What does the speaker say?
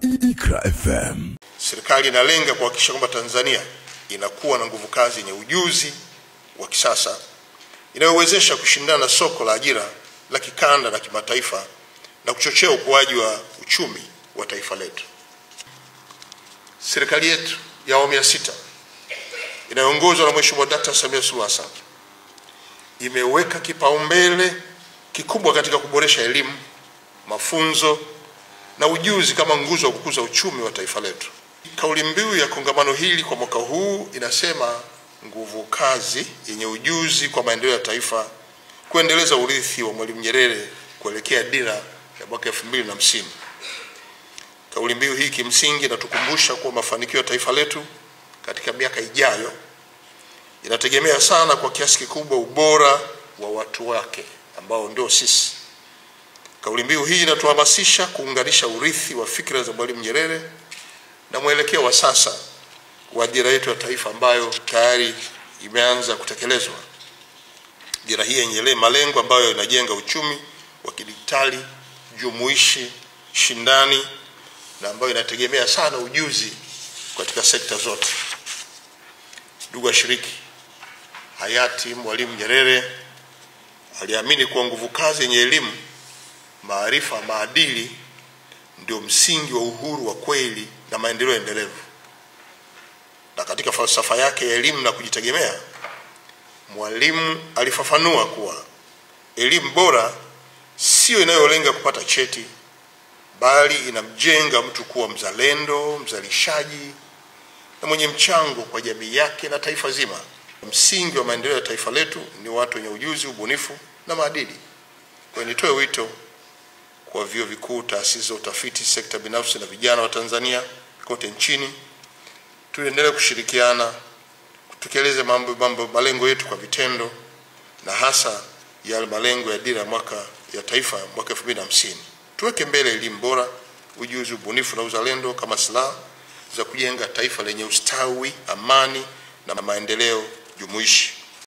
IKRA FM. Serikali inalenga kuhakikisha kwamba Tanzania inakuwa na nguvu kazi yenye ujuzi wa kisasa inayowezesha kushindana na soko la ajira la kikanda na kimataifa na kuchochea ukuaji wa uchumi wa taifa letu. Serikali yetu ya awamu ya 6 inayoongozwa na Mheshimiwa Dkt. Samia Suluhu Hassan imeweka kipaumbele kikubwa katika kuboresha elimu, mafunzo na ujuzi kama nguzo ya kukuza uchumi wa taifa letu. Kauli mbiu ya kongamano hili kwa mwaka huu inasema nguvu kazi yenye ujuzi kwa maendeleo ya taifa, kuendeleza urithi wa Mwalimu Nyerere kuelekea dira ya mwaka 2050. Kauli mbiu hii kimsingi inatukumbusha kuwa mafanikio ya taifa letu katika miaka ijayo inategemea sana kwa kiasi kikubwa ubora wa watu wake ambao ndio sisi. Kauli mbiu hii inatuhamasisha kuunganisha urithi wa fikra za Mwalimu Nyerere na mwelekeo wa sasa wa dira yetu ya taifa ambayo tayari imeanza kutekelezwa. Dira hii yenye malengo ambayo inajenga uchumi wa kidijitali, jumuishi, shindani na ambayo inategemea sana ujuzi katika sekta zote. Ndugu washiriki, hayati Mwalimu Nyerere aliamini kuwa nguvu kazi yenye elimu, maarifa, maadili ndio msingi wa uhuru wa kweli na maendeleo endelevu. Na katika falsafa yake ya elimu na kujitegemea, Mwalimu alifafanua kuwa elimu bora sio inayolenga kupata cheti, bali inamjenga mtu kuwa mzalendo, mzalishaji na mwenye mchango kwa jamii yake na taifa zima. Msingi wa maendeleo ya taifa letu ni watu wenye ujuzi, ubunifu na maadili. Kwa nitoe wito kwa vyuo vikuu, taasisi za utafiti, sekta binafsi na vijana wa Tanzania kote nchini, tuendelee kushirikiana kutekeleza malengo yetu kwa vitendo, na hasa yale malengo ya dira ya taifa mwaka 2050. Tuweke mbele elimu bora, ujuzi, ubunifu na uzalendo kama silaha za kujenga taifa lenye ustawi, amani na maendeleo jumuishi.